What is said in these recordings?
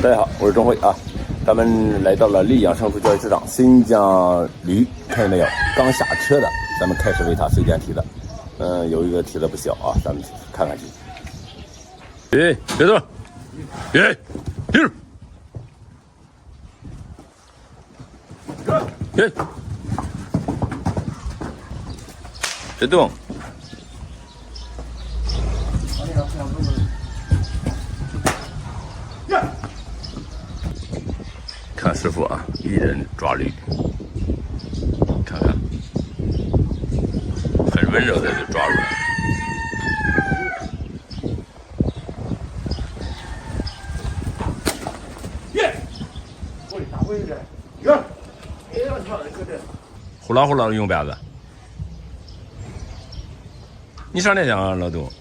大家好，我是钟辉啊。咱们来到了溧阳成熟交易市场，新疆驴看见没有？刚下车的，咱们开始为它随便提的。有一个提的不小啊，咱们看看去。别动，停住，别动。看师傅啊，一人抓驴，看看，很温柔的就抓住了。呼啦呼啦的用鞭子，你上哪想啊，老杜？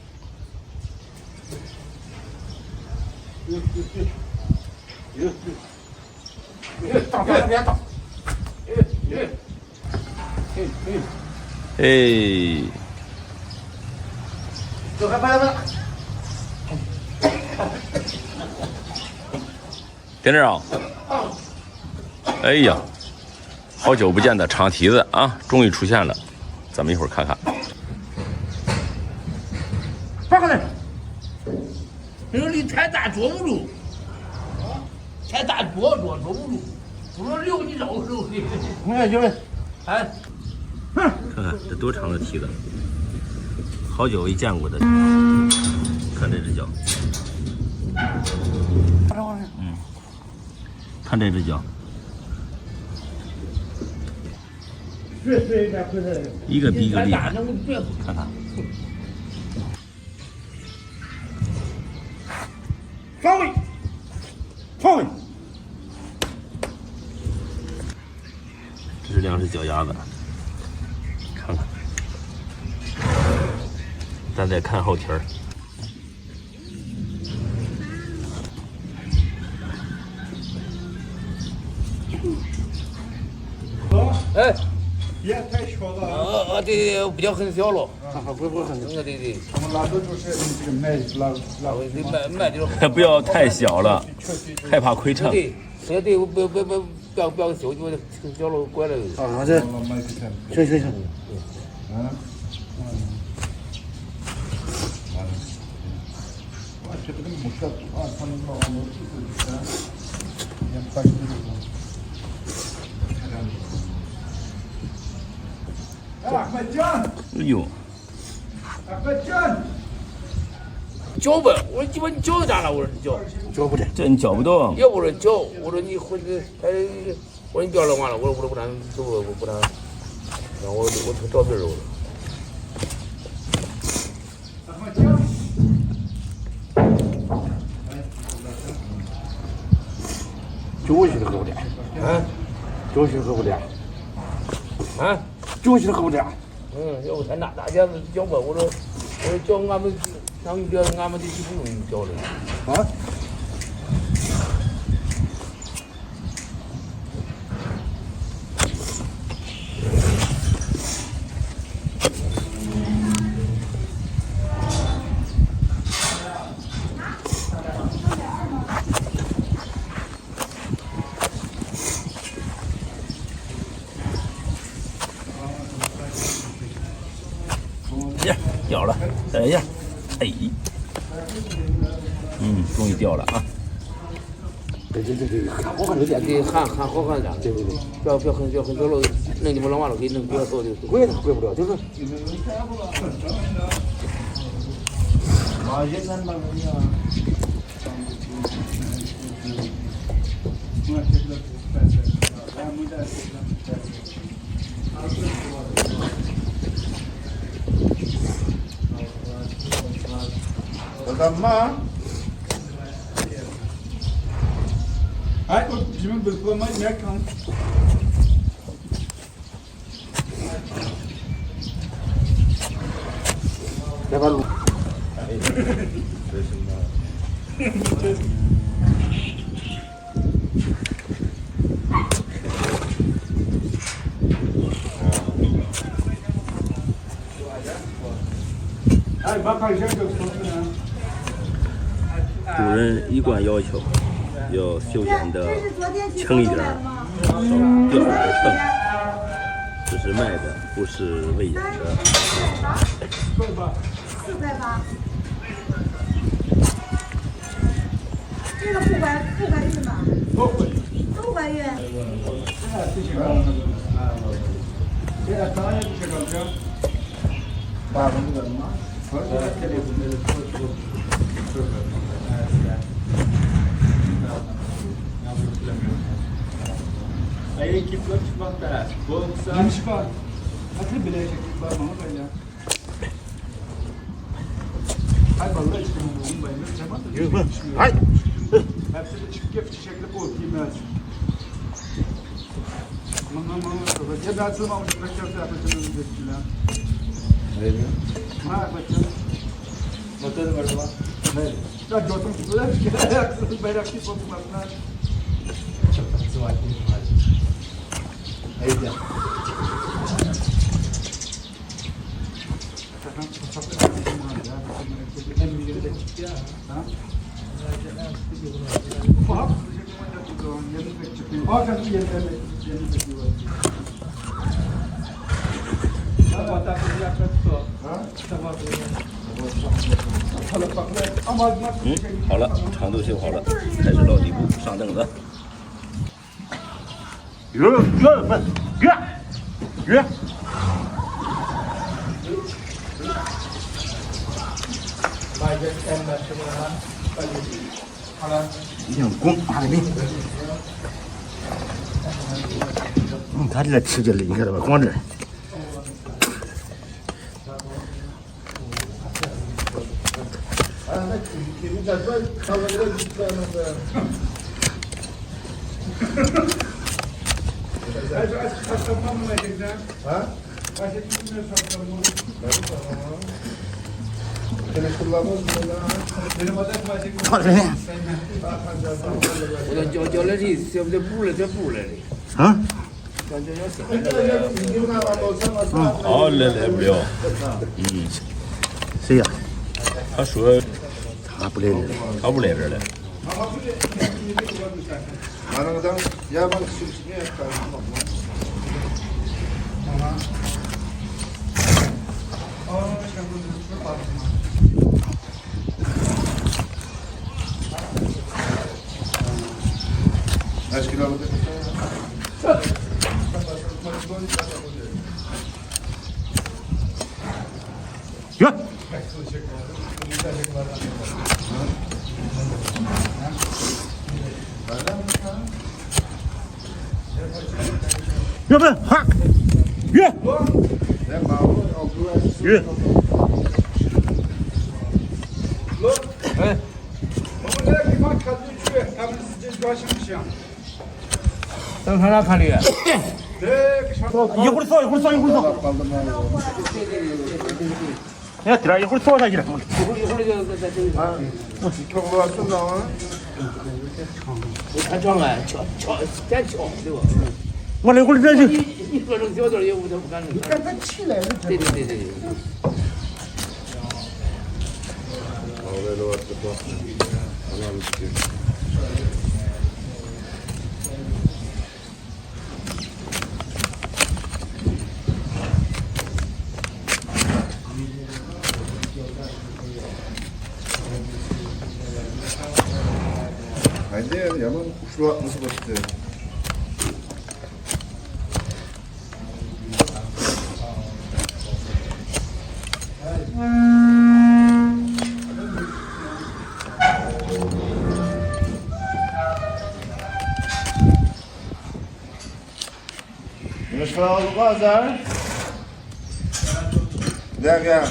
哎，在这啊！哎呀，好久不见的长蹄子啊，终于出现了，咱们一会儿看看。放开来！这个力太大捉不住，太大捉不住，不能溜你绕手的。你看兄弟，哎，看看这多长的蹄子，好久没见过的。看这只脚，看这只脚，一个比一个厉害。看看，放位，这是两只脚丫子，看看，咱再看后蹄儿。哎，别太小了。对，比较很小了，不很，对。我们拉的就是这个卖卖的。不要太小了，害怕亏称。对，不要小，就小了拐了。啊，这行。我觉得这个木壳啊，他们老母就是也把这个。哎呦，脚吧，我说鸡巴你脚咋了？我说你脚不得，这你脚不动。要不是脚，我说你回去，我说你不要了完了，我不让走，我不让，然后我找别人了。酒去喝不了，酒去喝不了，酒去喝不了。要不太大家子脚吧，我说脚俺们上一边俺们这就不用脚了。啊？呀，掉了！哎呀，哎，终于掉了啊！对，看好看点，对，喊好看点，对，不要很小了，弄你们老完了给弄比较多的。贵不了，就是。干嘛？哎，你们不是说买面看？来吧，路。这是嘛？主人一贯要求，要休闲的这是昨天去轻一点儿，吗？少吊着秤。这是卖的，不是喂养的。 4块8。这个不怀孕吧？都怀孕。Ay. Hepsi çift şekli bu giymez. Mama ya sığmamış bekçesi yapacağını dediler. Öyle mi? Ha bekçesi. Motoru var mı? Evet. Ya gördüm böyle bir kere ayaksız bayraklı fotoğraflar. Çok tatlı var. Haydi.好了，长度修好了，开始落地步，上凳子。约。他这吃起来，你看这吧，光这。我叫来的，这不补了，这补来的。啊？好，来不了。谁呀？他说他不来这了。他不来这儿了。 Kaç kilo aldı? Yok. Yok be, hak. Yürü. Yürü.等看哪看的？一会儿扫，一会儿扫，一会儿扫。哎，对了，一会儿扫下去了。一会儿就在这里。我看长啊，敲点敲，对吧？我那会儿这是。一个人小点也我都不敢弄。你看他起来了。对。Haydi yaman kuşluğa nasıl baktı? Yaşlı pazar. Gel.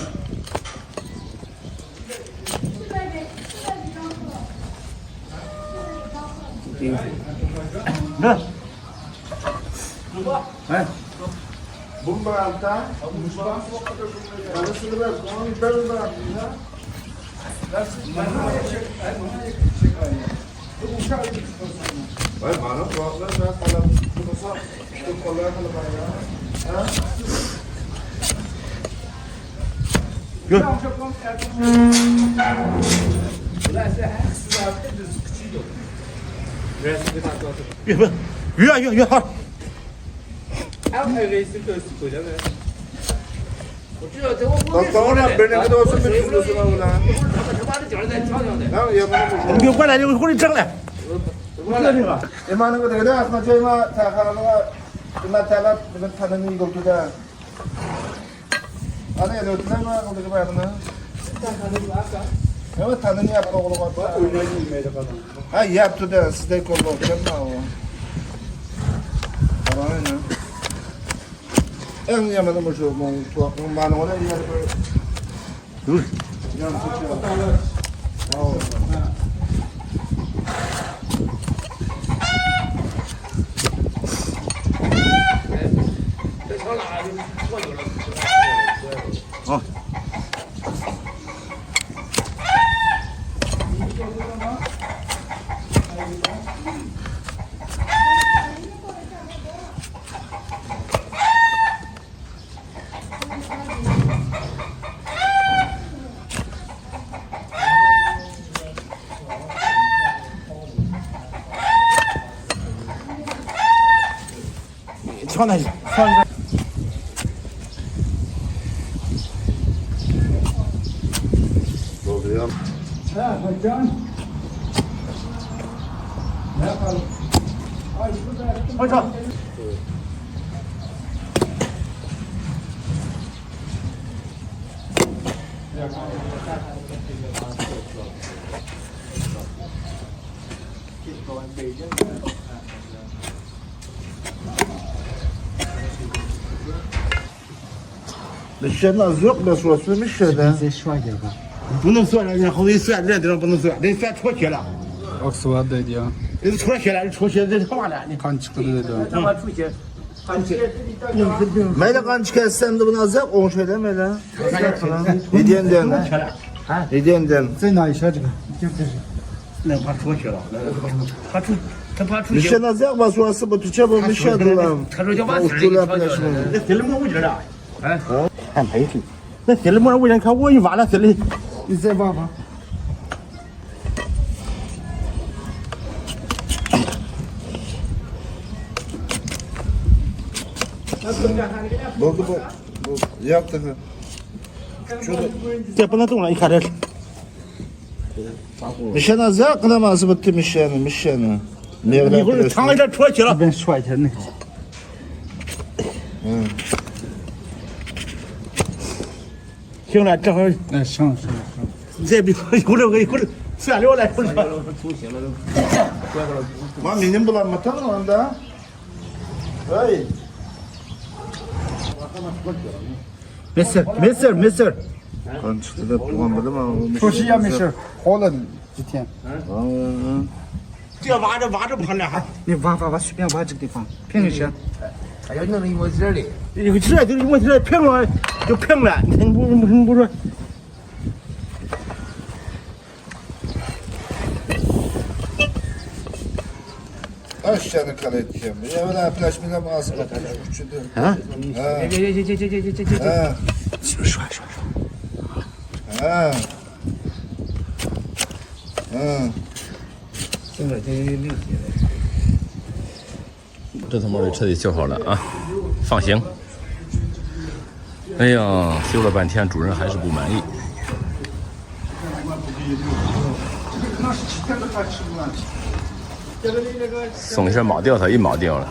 Ne? He? Bomba alta, musba, arasını ver, onu ben bıraktım ya. Vay bana kulaklar ben kalam, tutasa, işte kolay kalam ya. Ha? Gör. 越好。我知道，到那边那个都是没出的是吧？然后也把那个。你给我过来，我给你整来。你妈那个这个的，那这嘛，他看那个，那他那个他那个都的。啊，那个那个我这个办什么？因为他那个搞了嘛，啊，也不的是在搞老天嘛哦。好吧呢。哎，你们那么说，我妈那我那也不是。这样子哦。好。放那去，放这。都这样。哎，快讲。来好了。我操！那现在热不能说是没说的。再说一点吧。不能算了，人后头算这地方不能算，得算出去了。说对的。你出去了，你出去这他妈的，你看这个对的。他妈出去，出去。没得刚开始都不能热，我说的没得。一点点。一点点。再拿一下这个，就是。那怕出去了，他怕出去。你现在热吧，说是不是这不没晓得了？他说叫把事儿不行。那心里没味儿啊！哎，还没事。那心里没味儿，看我一挖那心里，你再挖挖。不，要这个。这不能动了，你看这。你现在热跟他妈是不是没闲呢？没闲呢。一会儿长一点出去了。边说一下那个。行了，这会儿。哎，行。这比一会儿算了来。妈，明天不来吗？他们的。哎。没事。刚吃的不完不的嘛。出去也没事，好了几天。这挖着不好了哈。你挖，随便挖这个地方，平一些。还要弄一模子的。一个这就是一模子平了就平了，你不说。现在看来天，要不然不然现在马上看来出去的。啊？这。说。行了，这溜起来。这他妈的彻底修好了啊！放行。哎呀，修了半天，主人还是不满意。送一下铆掉，它一铆掉了。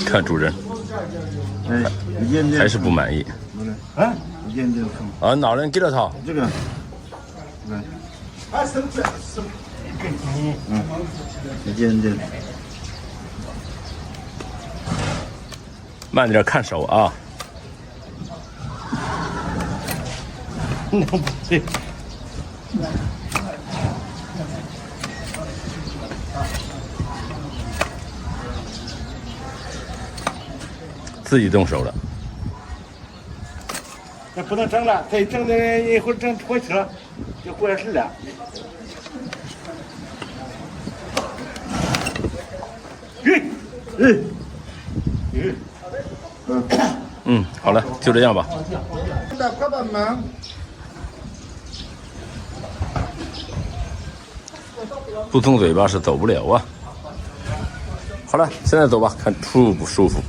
看主人，还是不满意。啊？一点点啊，哪人给了他？这个。一点点。慢点看手啊。对。自己动手了。那不能整了，再整的一会儿整脱去了，就过事了。好了，就这样吧。不从嘴巴是走不了啊。好了，现在走吧，看舒不舒服。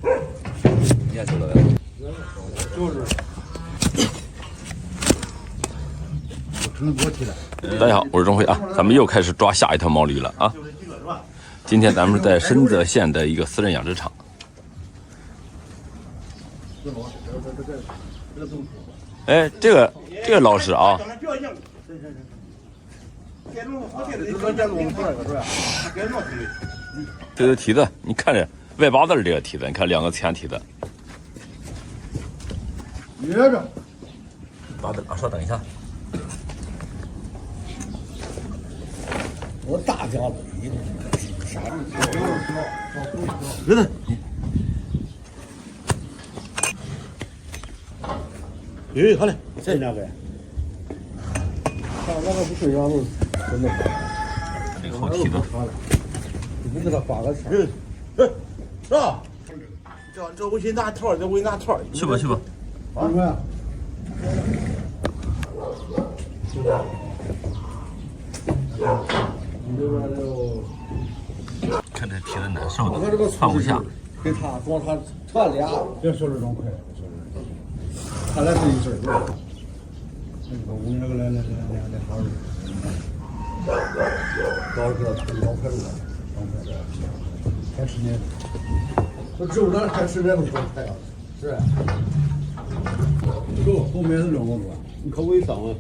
你也走了呗？就是。可能多提了。大家好，我是钟辉啊，咱们又开始抓下一条毛驴了啊。今天咱们是在深泽县的一个私人养殖场。哎，这个老师啊，这个蹄子，你看着外八字这个蹄子，你看两个前蹄子。约着。八字啊，稍等一下。我大家子，你啥都别的。哎，好嘞，这两个。那个不睡觉了，真的。这个后蹄子。你给他发个钱。是吧？这我去拿套，这我拿套。去吧去吧。啊什么？看这蹄子难受的，放不下。给他装他俩，别说这种快，他俩是一身儿。我们那个来好人，到时候他老快路了，开10年，我只有咱开10年都不开了，是。走，后面是2个多，你可为啥啊？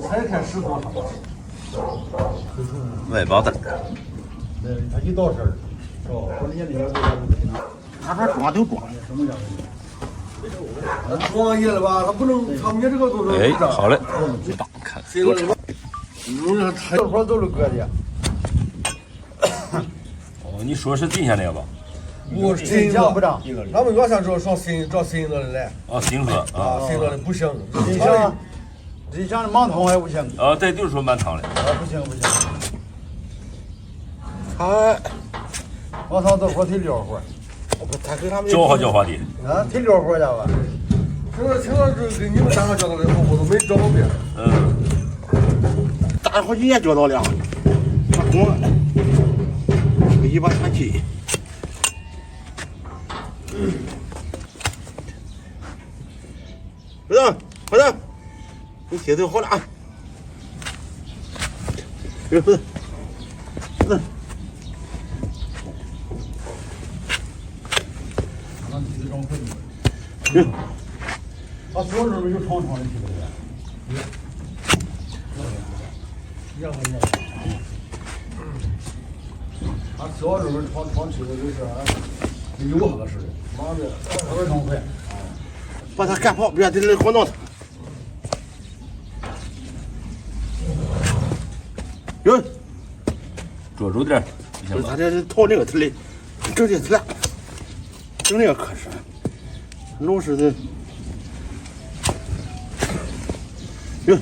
才开10多场。外八字。他一到这儿，是吧？说你那个他说装就装，什么叫装业了吧？他不能，他们家这个都是。哎，好嘞，大看多长。他说都是割的。哦，你说是地下那个吧？不，新疆不长。他们原先说找新子的来。啊，新子啊，新子的不行。你像满堂还不行。啊，对，就是说满堂的。不行。哎，满堂都说忒溜活。他给他们教化的。啊，忒溜活家伙。听说这给你们3个教到的，我都没教过别人。打了好几年教到了，他光一把下去。快点，你鞋都好了啊！不是，他左这边有长的蹄子的，他左这边长蹄子就是有合适的，妈的，特别爽快，把他赶跑，别在这晃荡他。有，捉住点，他这套那个腿嘞，整这腿，整那个可是，老是的。哟，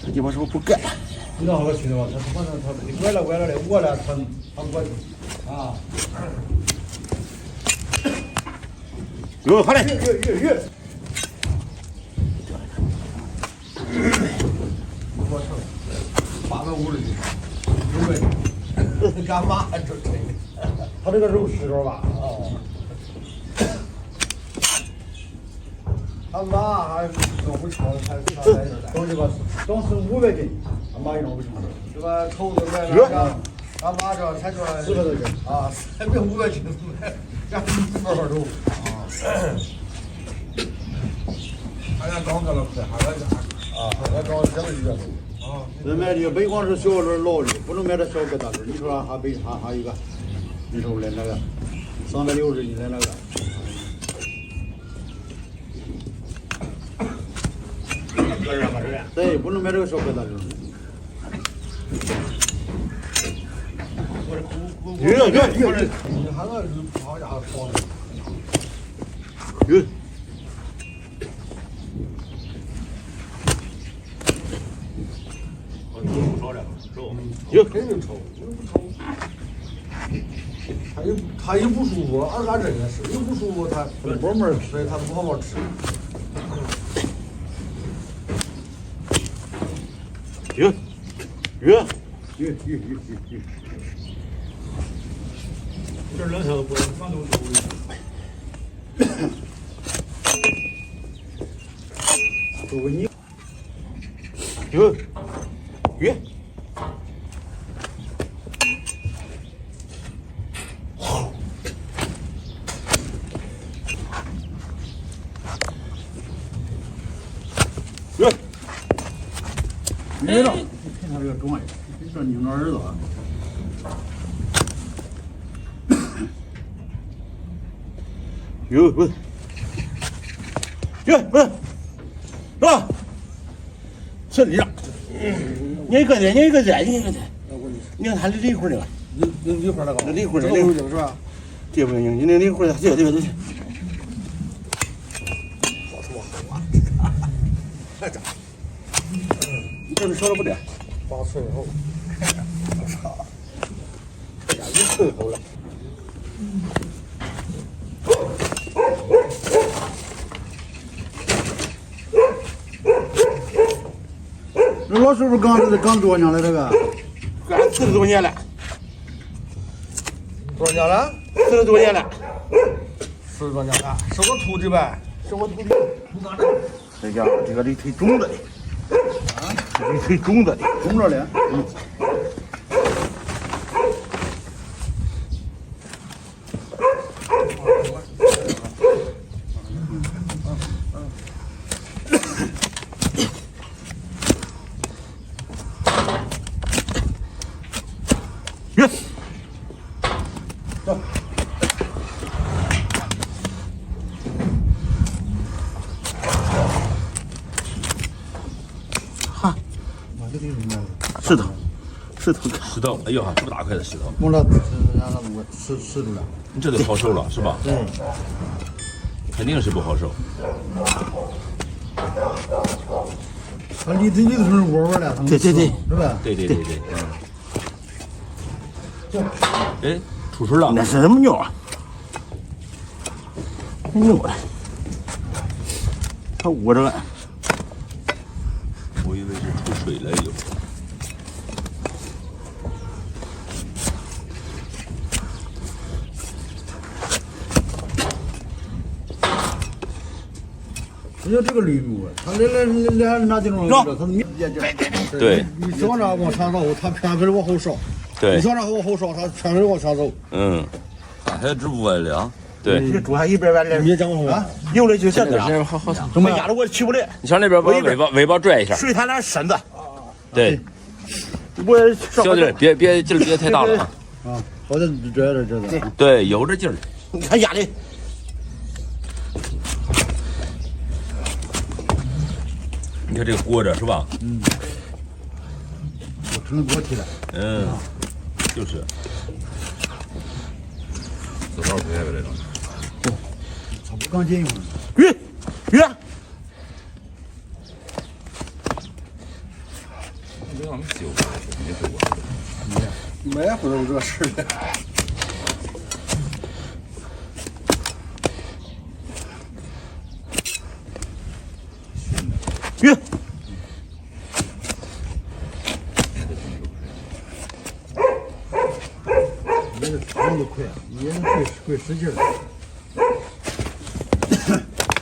他鸡巴说不干。你那个去的吧？他反正他歪了的，我了他我啊。哟，好嘞。越。我操，8个5的，干嘛这？他这个肉实着吧？哦。他妈还弄不成，东西吧，当时500斤，他妈也弄不成。这个头子买了，他妈这才说400多斤啊，才没500斤，干1包肉啊。还让刚搁那快，还在家啊，还刚这么热啊。那买的北光是小轮老的，不能买这小疙瘩轮。你说还一个，你说来那个360斤来那个。对，不能买这个小疙瘩轮。你还个好家伙好的。有肯定抽，不抽。他一不舒服，俺真的是一不舒服，他摸门儿，所以他不好好吃。鱼，这两条不放都都给你。鱼。没了，看他这个重哎，你说拧着耳朵啊。喂，啊，这里了，你一个的，你看他离会儿那个，离会儿那个，离会儿那个是吧？这不行，你那离会儿这个。好吃哇！太炸！你这少了不得？八寸厚，我操！这家一寸厚了。那老师傅刚多年了这个，40多年了。多少年了？40多年了。40多年了，是我徒弟呗？是我徒弟。这家伙这个里腿肿着的，里腿肿着的，肿着的。石头，哎呦哈，这么大块的石头，弄了让我吃住了。你这都好受了是吧？对，肯定是不好受。它里头是窝窝的，对，是吧？对，哎，出水了，那是什么鸟啊？牛啊！它捂着了，我以为是出水了又。你看这个绿木，它那地方，它密对，你往那往上绕，它偏分往后烧；对，你往那往后烧，它偏分往上走。还有这不完了。对，你煮下一边完了，别讲话，有的就现在好，怎么压着我起不来？你上那边把尾巴拽一下。水它那身子，对，我小点，别劲儿别太大了啊！好像这的。对，有这劲儿。你看压的。你看这个锅着是吧？我只能给我提了。就是。多少块这种？差不多刚进去。鱼。没不都这事的。鱼。也是长得快，也能会使劲儿。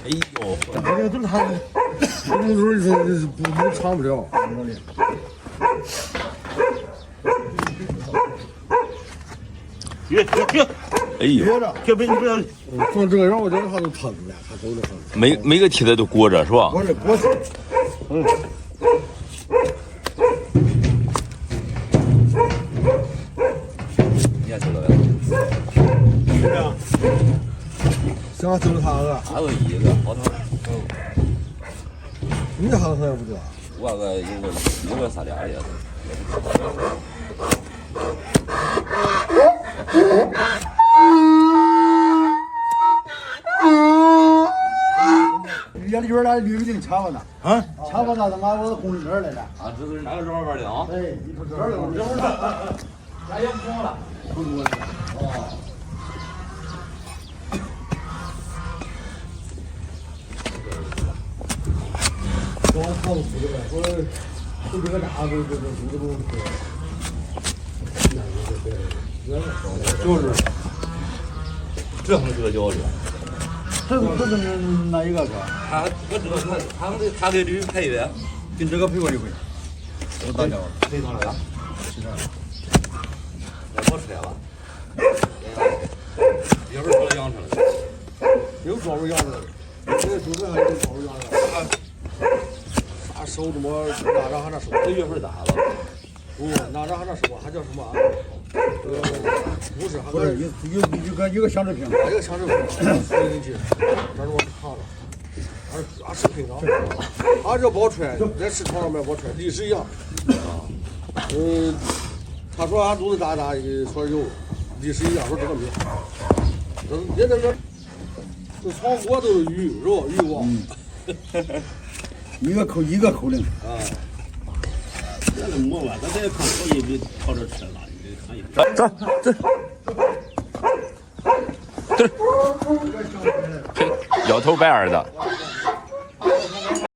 哎呦，这个都是他，这种是不长不了，鱼。哎呦，别别你不要。从这个让我这他都疼了，他走了。每个梯子都裹着是吧？我是。你也走了呗？是啊。想走他个？还有一个好头。你好像不得。我个有个仨俩也是。眼里边那绿的掐吧呢？啊，掐吧那他妈我红这儿来了。啊，这是哪个庄玩的啊？对，你说这儿了，这会儿，咱也不了。告诉谁了？说就这个啥都就是这还得交流。这是哪一个哥？我知道他给驴配的，跟这个配过一回。我大家配上了呀？是这样。我吃了。也不是说养成的，有庄稼养成的，这个猪还有庄稼养成的。啥收怎么哪张还那收？这月份大了。不，哪张还那收啊？还叫什么啊？不是，不是一个香制品，一个香制品，放进去，这是我看了，俺是配上，俺这包出来在市场上面包出来，历史一样。他说俺肚子大，说有，历史一样，说这个没。人这炒锅都是鱼肉鱼王，一个口令啊。那是没吧？咱这看可以比跑这吃了，你这看一点。走，摇头摆耳的。